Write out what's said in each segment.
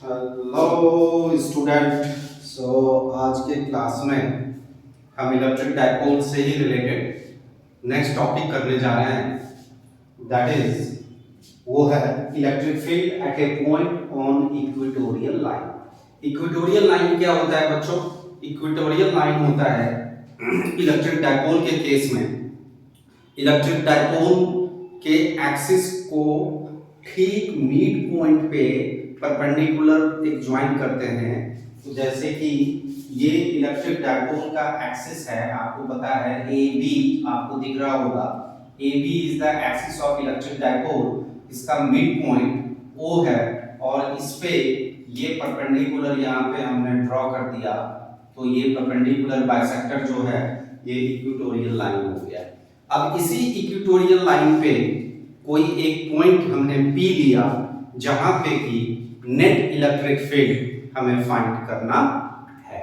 Hello student. आज के class में हम इलेक्ट्रिक डाइपोल से ही रिलेटेड नेक्स्ट टॉपिक करने जा रहे हैं। दैट इज वो है electric field at A point on equatorial line. Equatorial line क्या होता है बच्चों? इक्वेटोरियल लाइन होता है इलेक्ट्रिक डाइपोल के केस में इलेक्ट्रिक डाइपोल के एक्सिस को ठीक मिड पॉइंट पे परपेंडिकुलर एक ज्वाइन करते हैं। तो जैसे कि ये इलेक्ट्रिक डाइपोल का एक्सिस है, आपको पता है ए बी, आपको दिख रहा होगा A B is the axis of electric dipole. इसका मिड पॉइंट ओ है और इस पे ये परपेंडिकुलर यहाँ पे हमने ड्रॉ कर दिया, तो ये परपेंडिकुलर बाइसेक्टर जो है ये इक्वेटोरियल लाइन हो गया। अब इसी इक्वेटोरियल लाइन पे कोई एक पॉइंट हमने पी लिया जहां पे कि नेट इलेक्ट्रिक फील्ड हमें फाइंड करना है।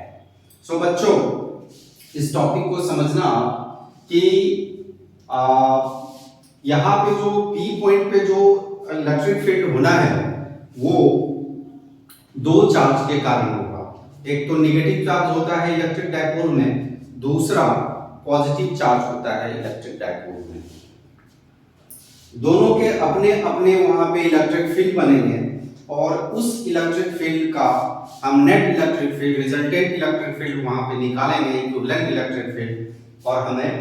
बच्चों इस टॉपिक को समझना कि यहाँ पे जो पी पॉइंट पे जो इलेक्ट्रिक फील्ड होना है वो दो चार्ज के कारण होगा। एक तो नेगेटिव चार्ज होता है इलेक्ट्रिक डाइपोल में, दूसरा पॉजिटिव चार्ज होता है इलेक्ट्रिक डाइपोल में। दोनों के अपने अपने वहां पे इलेक्ट्रिक फील्ड बनेंगे और उस इलेक्ट्रिक फील्ड का हम net electric field, resultant electric field वहां पे निकालेंगे, इक्विवेलेंट इलेक्ट्रिक फील्ड, और हमें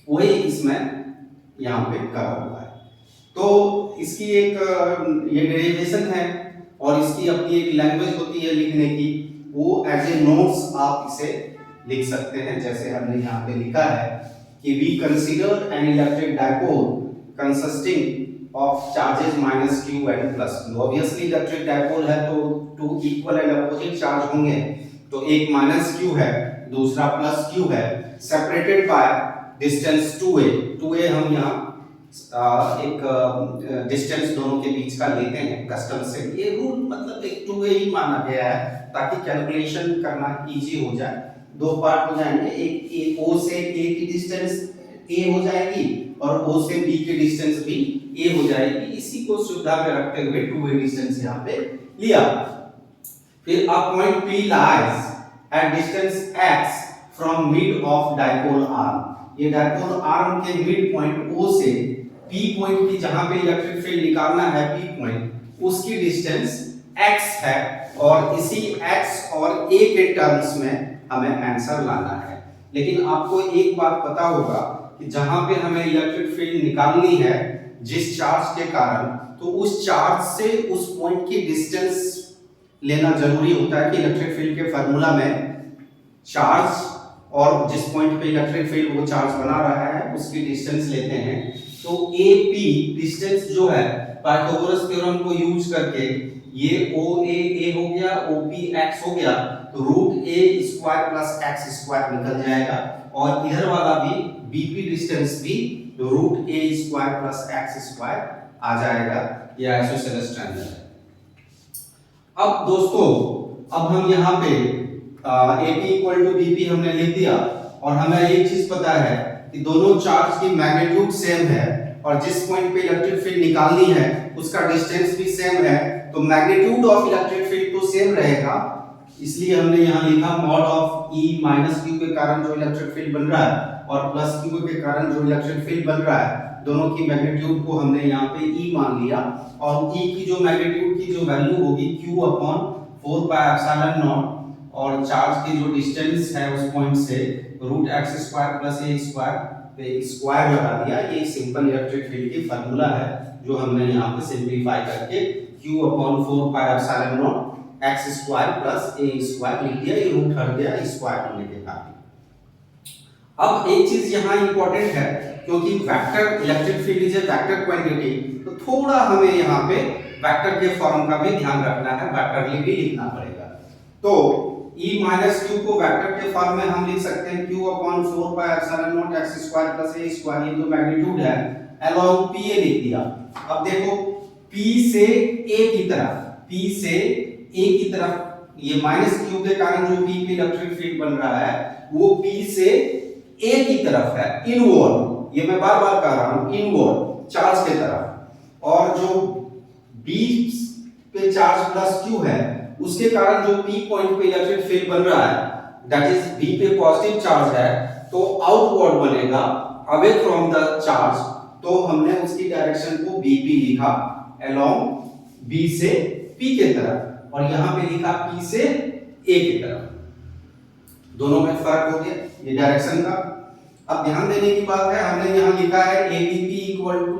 वही इसमें यहाँ पे करा हुआ है। तो इसकी एक ये डेरिवेशन है और इसकी अपनी एक लैंग्वेज होती है लिखने की, वो एज ए नोट्स आप इसे लिख सकते हैं। जैसे हमने यहाँ पे लिखा है कि we consider an electric dipole consisting of charges minus q and plus q। obviously electric dipole है तो two equal and opposite charge होंगे, तो एक माइनस q है, दूसरा प्लस q है, separated by distance 2a। 2a हम यहाँ एक डिस्टेंस दोनों के बीच का लेते हैं कस्टम से। ये रूल मतलब एक 2a ही माना गया है ताकि कैलकुलेशन करना इजी हो जाए। दो पार्ट हो जाएंगे, एक ओ से ए की डिस्टेंस ए हो जाएगी और ओ से बी की डिस्टेंस भी ए हो जाएगी। इसी को सुविधा में रखते हुए 2a डिस्टेंस यहाँ पे लिया। फिर a point P lies at distance x from mid of dipole arm। ये डाइपोल आर्म के मिड पॉइंट O से P पॉइंट की जहां पे इलेक्ट्रिक फील्ड निकालना है P पॉइंट, उसकी डिस्टेंस x है और इसी x और a के टर्म्स में हमें आंसर लाना है। लेकिन आपको एक बात पता होगा कि जहां पे हमें इलेक्ट्रिक फील्ड निकालनी है जिस चार्ज के कारण, तो उस चार्ज से उस पॉइंट की डिस्टेंस लेना जरूरी होता है कि इलेक्ट्रिक फील्ड के फार्मूला में चार्ज और जिस पॉइंट पे इलेक्ट्रिक फील्ड वो चार्ज बना रहा है उसकी डिस्टेंस लेते हैं। तो AP डिस्टेंस जो है पाइथागोरस थ्योरम को यूज करके ये OA A हो गया, OP X हो गया, तो root a square plus x square निकल जाएगा और इधर वाला भी BP डिस्टेंस भी root a square plus x square आ जाएगा। ये आइसोसेलेस ट्रायंगल है। अब दोस्तों अब हम यहाँ पे AP इक्वल टू BP हमने लिख दिया और हमें एक चीज पता है कि दोनों चार्ज की मैग्नीट्यूड सेम है और जिस पॉइंट पे इलेक्ट्रिक फील्ड निकालनी है उसका डिस्टेंस भी सेम है, तो मैग्नीट्यूड ऑफ इलेक्ट्रिक फील्ड तो सेम रहेगा। इसलिए हमने यहाँ लिखा mod of E minus Q के कारण जो इलेक्ट्रिक फील्ड बन रहा है और प्लस क्यू के कारण जो इलेक्ट्रिक फील्ड बन रहा है, दोनों की मैग्नीट्यूड को हमने यहाँ पे E मान लिया और E की जो मैग्नीट्यूड की जो वैल्यू होगी Q upon 4 pi epsilon not और चार्ज की जो डिस्टेंस है उस पॉइंट से रूट एक्स स्क्वायर प्लस ए स्क्वायर पे स्क्वायर लगा दिया। ये सिंपल इलेक्ट्रिक फील्ड की फार्मूला है जो हमने यहाँ पे सिंपलीफाई करके Q upon 4 pi epsilon not x square plus A square लिख दिया। ये रूट हट गया स्क्वायर होने के कारण। अब एक चीज यहाँ इंपॉर्टेंट है, क्योंकि vector electric field is a vector quantity, तो थोड़ा हमें यहाँ पे वेक्टर के फॉर्म का भी ध्यान रखना है, वेक्टरली भी लिखना पड़ेगा। तो E माइनस क्यू को वेक्टर के फॉर्म में हम लिख सकते हैं Q upon 4 pi epsilon not x square plus A square, ये जो मैग्नीट्यूड है अलोंग PA लिख दिया। अब देखो P से A की तरफ, P से A की तरफ ये माइनस क्यू के कारण जो P पे इलेक्ट्रिक फील्ड बन रहा है वो P से A की तरफ है, इनवर्ड। ये मैं बार बार कह रहा हूं, इनवर्ड चार्ज के तरफ। और जो B पे ये चार्ज प्लस क्यू है, उसके कारण जो पी पॉइंट पे इलेक्ट्रिक फील्ड बन रहा है दैट इज बी पे पॉजिटिव चार्ज है, तो आउटवर्ड बनेगा अवे फ्रॉम द चार्ज। तो हमने उसकी डायरेक्शन को बीपी लिखा अलोंग बी से पी के तरफ, और यहां पे लिखा पी से ए की तरफ। दोनों में फर्क हो गया ये डायरेक्शन का। अब ध्यान देने की बात है, हमने यहां लिखा है ABP equal to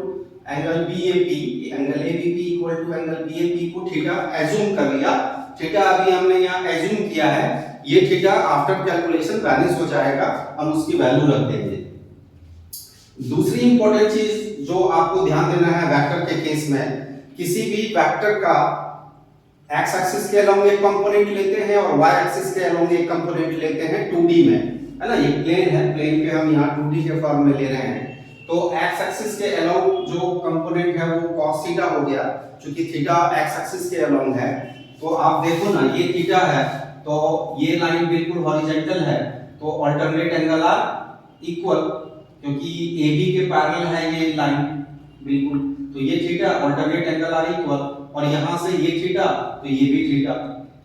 angle BAP, angle ABP equal to angle BAP को थीटा एज्यूम कर लिया। थीटा अभी हमने यहां एज्यूम किया है, ये थीटा आफ्टर कैलकुलेशन वैनिश हो जाएगा, हम उसकी वैल्यू रख देंगे। दूसरी इंपॉर्टेंट चीज जो आपको ध्यान देना है वेक्टर के केस में, किसी भी वेक्टर का एक्स एक्सिस के अलोंग एक कंपोनेंट लेते हैं और वाई एक्सिस के अलोंग एक कंपोनेंट लेते हैं 2D में, है ना। ये प्लेन है, प्लेन पे हम यहाँ 2D के फॉर्म में ले रहे हैं। तो एक्स एक्सिस के अलोंग जो कंपोनेंट है वो cos थीटा हो गया, क्योंकि थीटा एक्स एक्सिस के अलोंग है। तो आप देखो ना, ये थीटा है तो ये लाइन बिल्कुल हॉरिजॉन्टल है, तो अल्टरनेट एंगल आर इक्वल, क्योंकि AB के पैरेलल है ये लाइन बिल्कुल, तो ये theta alternate angle are equal, और यहां से ये थीटा तो ये भी थीटा,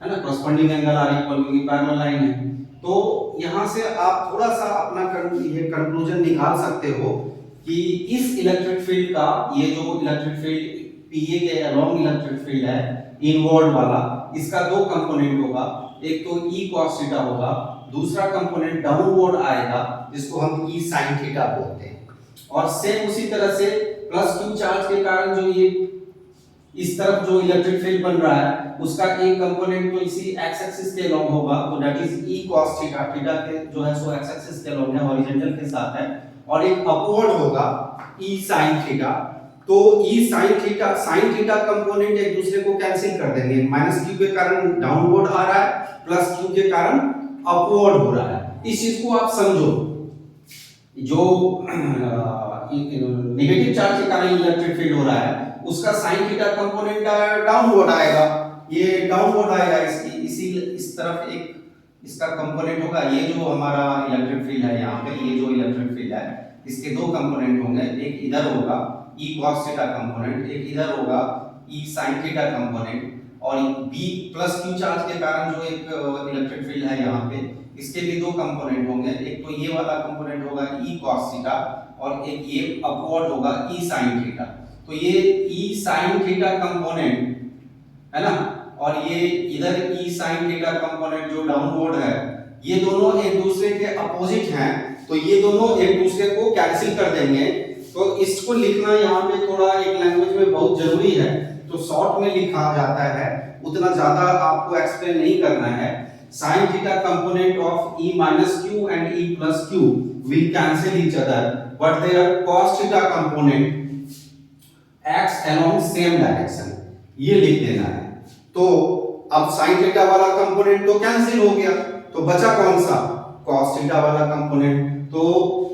है ना, कॉरस्पॉन्डिंग एंगल आर इक्वल, क्योंकि पैरेलल लाइन है। तो यहां से आप थोड़ा सा अपना ये कंक्लूजन निकाल सकते हो कि इस इलेक्ट्रिक फील्ड का, ये जो इलेक्ट्रिक फील्ड PA के अलोंग इलेक्ट्रिक फील्ड है इनवर्ड वाला, इसका दो कंपोनेंट होगा, एक तो E cos थीटा होगा, दूसरा कंपोनेंट डाउनवर्ड आएगा जिसको हम E sin थीटा बोलते हैं। और सेम उसी तरह से प्लस Q चार्ज के कारण जो ये इस तरफ जो इलेक्ट्रिक फील्ड बन रहा है उसका एक कंपोनेंट तो इसी एक्स एक्सिस के अलोंग होगा, तो that is E cos theta, theta के जो है सो एक्स एक्सिस के अलोंग है, हॉरिजॉन्टल के साथ है, और एक अपवर्ड होगा E sin थीटा। तो E sin थीटा कंपोनेंट एक दूसरे को कैंसिल कर देंगे, माइनस Q के कारण डाउनवर्ड आ रहा है, प्लस Q के कारण अपवर्ड हो रहा है। इस चीज को आप समझो, जो नेगेटिव चार्ज के कारण इलेक्ट्रिक फील्ड हो रहा है उसका sin थीटा कंपोनेंट डाउनवर्ड आएगा, ये डाउनवर्ड आएगा, इसी इस तरफ एक इसका कंपोनेंट होगा। ये जो हमारा इलेक्ट्रिक फील्ड है यहाँ पे, ये जो इलेक्ट्रिक फील्ड है इसके दो कंपोनेंट होंगे, एक इधर होगा E cos थीटा कंपोनेंट, एक इधर होगा E sin थीटा कंपोनेंट, और B प्लस Q चार्ज के कारण जो एक इलेक्ट्रिक फील्ड है यहाँ पे, इसके भी दो कंपोनेंट होंगे, एक तो ये वाला कंपोनेंट होगा E cos थीटा, और एक ये अपवर्ड होगा E sin थीटा। तो ये E sin थीटा कंपोनेंट है ना, और ये इधर E sin थीटा कंपोनेंट जो डाउनवर्ड है, ये दोनों एक दूसरे के अपोजिट हैं, तो ये दोनों एक दूसरे को कैंसिल कर देंगे। तो इसको लिखना यहाँ पे थोड़ा एक लैंग्वेज में बहुत जरूरी है, तो शॉर्ट में लिखा जाता है, उतना ज्यादा आपको एक्सप्लेन नहीं करना है। sin theta component of E minus Q and E plus Q will cancel each other, but their cos theta component acts along same direction, ये लिख देना है। तो अब sin theta वाला कंपोनेंट तो कैंसिल हो गया, तो बचा कौन सा, cos थीटा वाला कंपोनेंट। तो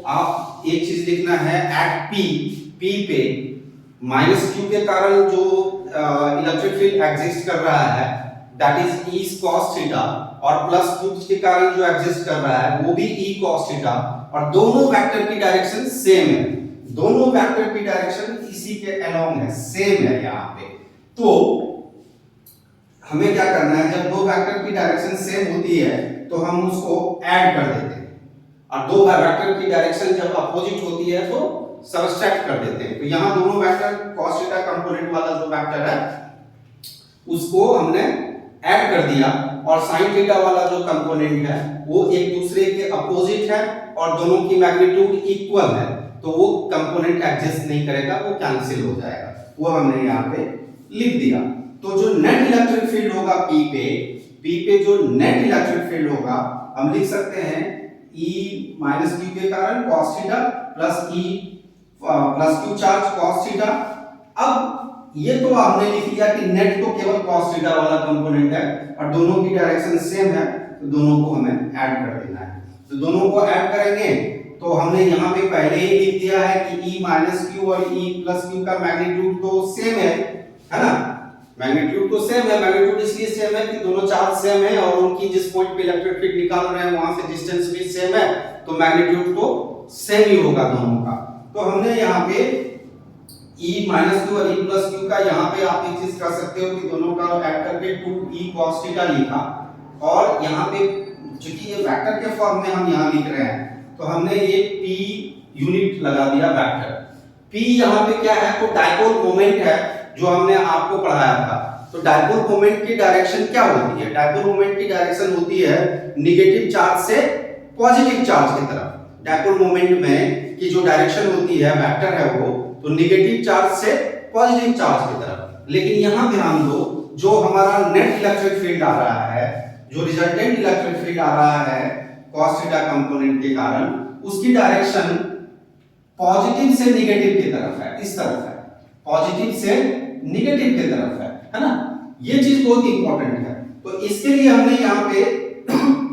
आप एक चीज लिखना है, एट P पे माइनस Q के कारण जो इलेक्ट्रिक फील्ड एग्जिस्ट कर रहा है that is E cos theta, और प्लस Q के कारण जो एग्जिस्ट कर रहा है वो भी E cos थीटा, और दोनों वेक्टर की डायरेक्शन सेम है, दोनों वेक्टर की डायरेक्शन इसी के अलोंग है, सेम है यहाँ पे। तो हमें क्या करना है, जब दो वेक्टर की डायरेक्शन सेम होती है तो हम उसको ऐड कर देते हैं, और दो वेक्टर की डायरेक्शन जब अपोजिट होती है तो सबट्रैक्ट कर देते हैं। तो यहाँ दोनों वेक्टर cos थीटा कंपोनेंट वाला जो वेक्टर है उसको हमने ऐड कर दिया, और sin थीटा वाला जो कंपोनेंट है वो एक दूसरे के अपोजिट है और दोनों की मैग्नीट्यूड इक्वल है, तो वो कंपोनेंट एग्जिस्ट नहीं करेगा, वो कैंसिल हो जाएगा, वो हमने यहाँ पे लिख दिया। तो जो नेट इलेक्ट्रिक फील्ड होगा P पे जो नेट इलेक्ट्रिक फील्ड होगा हम लिख सकते हैं E माइनस Q के कारण cos theta plus E plus Q charge cos theta. अब ये तो हमने लिख लिया कि नेट तो केवल cos थीटा वाला कंपोनेंट है और दोनों की डायरेक्शन सेम है, तो दोनों को हमें ऐड कर देना है। तो दोनों को ऐड करेंगे तो हमने यहाँ पे पहले ही लिख दिया है कि E माइनस Q और E प्लस Q का मैग्नीट्यूड तो सेम है ना, मैग्नीट्यूड तो सेम है। मैग्नीट्यूड इसलिए सेम है कि दोनों चार्ज सेम है और उनकी जिस पॉइंट पे इलेक्ट्रिक फील्ड निकाल रहे हैं वहां से डिस्टेंस भी सेम है, तो मैग्नीट्यूड तो सेम ही होगा दोनों का। तो हमने यहाँ पे E माइनस क्यू और E प्लस क्यू का यहाँ पे आप एक चीज कर सकते हो कि दोनों का ऐड करके 2E cos थीटा लिखा, और यहाँ पे चूंकि ये वेक्टर के फॉर्म में हम यहाँ लिख रहे हैं तो हमने ये P यूनिट लगा दिया वेक्टर। P यहाँ पे क्या है, तो डाइपोल मोमेंट है जो हमने आपको पढ़ाया था। तो डाइपोल मोमेंट की डायरेक्शन क्या होती है? डाइपोल मोमेंट की डायरेक्शन होती है निगेटिव चार्ज से पॉजिटिव चार्ज की तरफ। डाइपोल मोमेंट में की जो डायरेक्शन होती है, वेक्टर है वो, तो निगेटिव चार्ज से पॉजिटिव चार्ज की तरफ। लेकिन यहां ध्यान दो, जो हमारा नेट इलेक्ट्रिक फील्ड आ रहा है, जो रिजल्टेंट इलेक्ट्रिक फील्ड आ रहा है cos थीटा कंपोनेंट के कारण, उसकी डायरेक्शन पॉजिटिव से निगेटिव की तरफ है, इस तरफ है, पॉजिटिव से निगेटिव की तरफ है ना। ये चीज बहुत इंपॉर्टेंट है। तो इसके लिए हमने यहाँ पे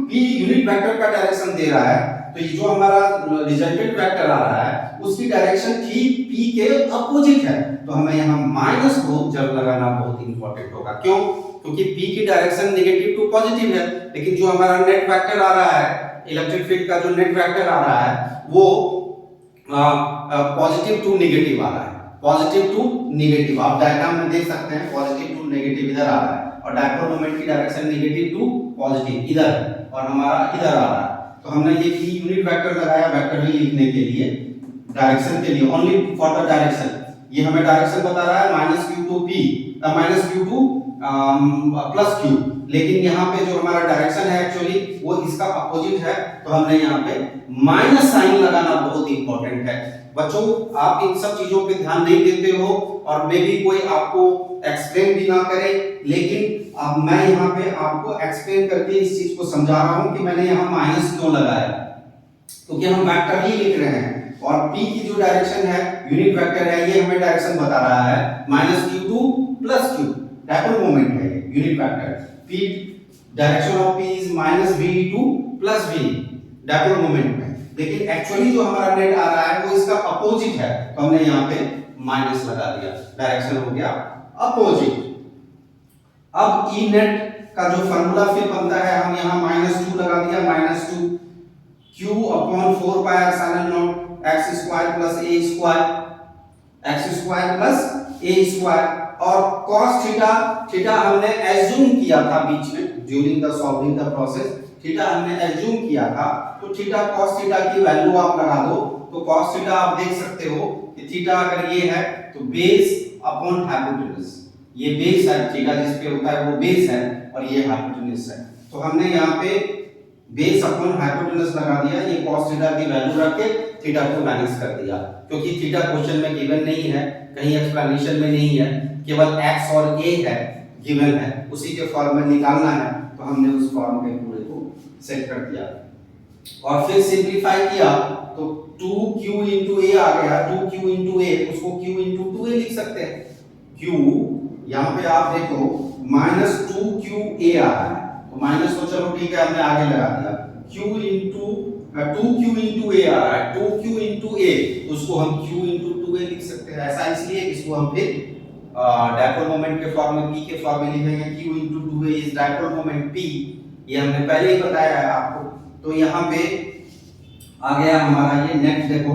P यूनिट वेक्टर का डायरेक्शन दे रहा है, तो ये जो हमारा रिजल्टेंट वेक्टर आ रहा है उसकी डायरेक्शन ठीक P के अपोजिट है। तो हमें यहाँ माइनस को जब लगाना बहुत इंपॉर्टेंट होगा। क्यों? क्योंकि P की डायरेक्शन नेगेटिव टू पॉजिटिव है, लेकिन जो हमारा नेट वेक्टर आ रहा है, इलेक्ट्रिक फील्ड का जो नेट वेक्टर आ रहा है वो पॉजिटिव टू नेगेटिव आ रहा है, पॉजिटिव टू नेगेटिव। आप डायग्राम में देख सकते हैं पॉजिटिव टू नेगेटिव इधर आ रहा है, और डाइपोल मोमेंट की डायरेक्शन नेगेटिव टू पॉजिटिव इधर, और हमारा इधर आ रहा है। तो हमने ये P यूनिट वेक्टर लगाया वेक्टर ही लिखने के लिए, डायरेक्शन के लिए, ओनली फॉर द डायरेक्शन। ये हमें डायरेक्शन बता रहा है minus q to P, minus q to plus q, लेकिन यहाँ पे जो हमारा डायरेक्शन है एक्चुअली वो इसका अपोजिट है, तो हमने यहाँ पे माइनस साइन लगाना बहुत इंपॉर्टेंट है। बच्चों आप इन सब चीजों पे ध्यान नहीं देते हो, और मे भी कोई आपको एक्सप्लेन भी ना करे, लेकिन अब मैं यहाँ पे आपको एक्सप्लेन करके इस चीज को समझा रहा हूँ कि मैंने यहाँ माइनस क्यों लगाया, क्योंकि हम वेक्टर ही लिख रहे हैं, और P की जो डायरेक्शन है यूनिट वेक्टर है, ये हमें डायरेक्शन बता रहा है minus q to plus q, dipole moment है unit vector. P direction of P is minus v to plus v dipole moment में, लेकिन एक्चुअली जो हमारा नेट आ रहा है वो इसका अपोजिट है, तो हमने यहाँ पे माइनस लगा दिया, डायरेक्शन हो गया अपोजिट। अब E नेट का जो फार्मूला फिर बनता है, हम यहाँ -2 लगा दिया, -2 q upon 4 pi epsilon not x square plus a square, x square plus a square. और cos थीटा, थीटा हमने एज्यूम किया था बीच में during the solving the process, theta हमने एज्यूम किया था, तो थीटा cos थीटा की वैल्यू आप लगा दो, तो cos थीटा आप देख सकते हो कि थीटा अगर ये है तो बेस अपॉन हाइपोटेनस, ये बेस है, थीटा जिस पे होता है वो बेस है, और ये हाइपोटेनस है। तो हमने यहाँ पे बेस अपॉन हाइपोटेनस लगा दिया, ये cos थीटा की वैल्यू रख के थीटा को माइनस कर दिया, क्योंकि थीटा क्वेश्चन में गिवन नहीं है, कहीं एक्सप्लेनेशन में नहीं है, केवल x और a है गिवन है, उसी के फॉर्म में निकालना है, तो हमने उस फॉर्म के पूरे को सेट कर दिया और फिर सिंपलीफाई किया, तो 2q into a आ गया, 2q into a, उसको q into 2a लिख सकते हैं। q यहाँ पे आप देखो -2qa आ रहा है, तो माइनस तो चलो ठीक है हमने आगे लगा दिया, q into 2q into a आ रहा है, 2q into a, उसको हम q into 2a लिख सकते हैं। ऐसा इसलिए इसको हम फिर डाइपोल मोमेंट के फॉर्म में, P के फॉर्म में लिखेंगे, q into 2a is dipole moment P, ये हमने पहले ही बताया है आपको। तो यहाँ पे आ गया हमारा ये नेट, देखो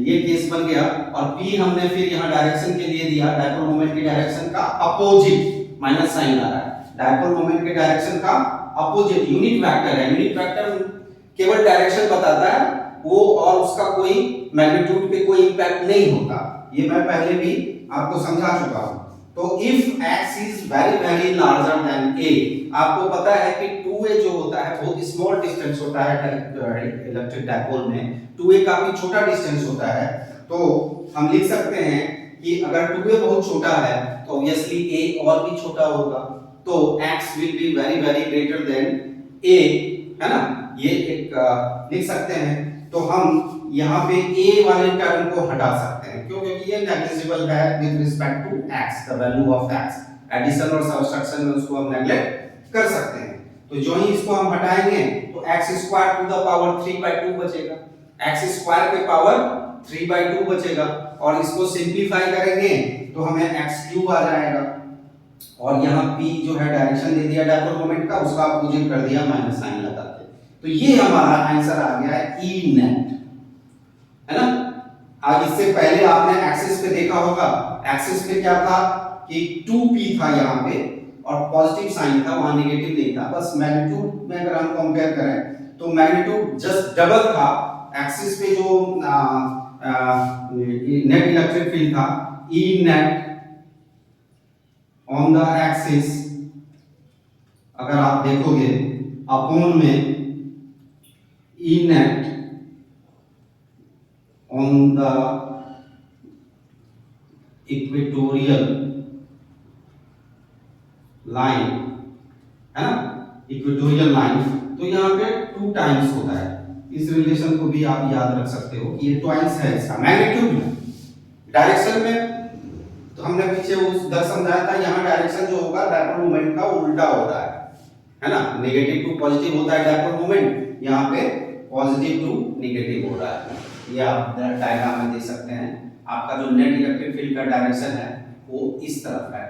ये केस बन गया, और P हमने फिर यहाँ डायरेक्शन के लिए दिया, डाइपोल मोमेंट की डायरेक्शन का अपोजिट, माइनस साइन आ रहा है, डाइपोल मोमेंट के डायरेक्शन का अपोजिट, यूनिट वेक्टर है, यूनिट वेक्टर केवल डायरेक्शन बताता है वो, और उसका कोई मैग्नीट्यूड पे कोई इंपैक्ट नहीं होता, ये मैं पहले भी आपको समझा चुका हूं। तो if x is very very larger than a, आपको पता है कि 2a जो होता है बहुत स्मॉल डिस्टेंस होता है इलेक्ट्रिक डाइपोल में, 2a काफी छोटा डिस्टेंस होता है, तो हम लिख सकते हैं कि अगर 2a बहुत छोटा है तो ऑब्वियसली a और भी छोटा होगा, तो x will be very very greater than a, है ना, ये एक लिख सकते हैं। तो हम यहाँ पे a वाले टर्म को हटा सकते हैं, क्यों? क्योंकि ये नेग्लिजिबल है with respect to x, the value of x, addition और सब्ट्रैक्शन में उसको हम नेग्लेक्ट कर सकते हैं। तो जो ही इसको हम हटाएंगे तो x square to the power 3/2 बचेगा, x स्क्वायर के पावर 3/2 बचेगा, और इसको सिंपलीफाई करेंगे तो हमें x³ आ जाएगा, और यहाँ p जो है डायरेक्शन दे दिया डाइपोल मोमेंट का, उसका अपोजिट कर दिया माइनस साइन लगा के। तो ये हमारा आंसर आ गया है E नेट, है ना। अब इससे पहले आपने एक्सिस पे देखा होगा, एक्सिस पे क्या था कि 2p था यहाँ पे और पॉजिटिव साइन था, वहां नेगेटिव नहीं था। बस मैग्नीट्यूड में अगर हम कंपेयर करें तो मैग्नीट्यूड जस्ट डबल था। एक्सिस पे जो नेट इलेक्ट्रिक फील्ड था, E net on the axis, अगर आप देखोगे अपॉन में E net on the equatorial line, है ना, इक्वेटोरियल लाइन, तो यहाँ पे 2 टाइम्स होता है। इस रिलेशन को भी आप याद रख सकते हो कि ये ट्वाइस है इसका मैग्नीट्यूड में। डायरेक्शन में तो हमने पीछे उस दर समझाया था, यहाँ डायरेक्शन जो होगा डायपोल मोमेंट का उल्टा हो रहा है ना, नेगेटिव टू पॉजिटिव होता है डायपोल मोमेंट, यहाँ पे पॉजिटिव टू नेगेटिव हो रहा है। ये आप डायग्राम में देख सकते हैं। आपका जो नेट इलेक्ट्रिक फील्ड का डायरेक्शन है वो इस तरफ है,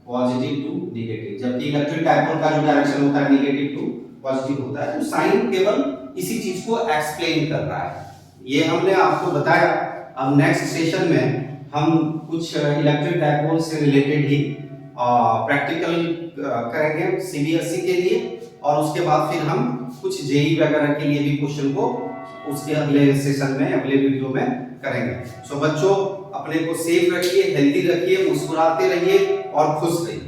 पॉजिटिव टू नेगेटिव, जबकि इलेक्ट्रिक डायपोल का जो डायरेक्शन होता है नेगेटिव टू पॉजिटिव होता है। तो साइन केवल इसी चीज को एक्सप्लेन कर रहा है, ये हमने आपको बताया। अब नेक्स्ट सेशन में हम कुछ इलेक्ट्रिक डायपोल से रिलेटेड ही प्रैक्टिकल करेंगे सीबीएसई के लिए, और उसके बाद फिर हम कुछ जेई वगैरह के लिए भी क्वेश्चन को उसके अगले सेशन में, अगले वीडियो में करेंगे। सो बच्चों, अपने को सेफ रखिए, हेल्दी रखिए, मुस्कुराते रहिए और खुश रहिए।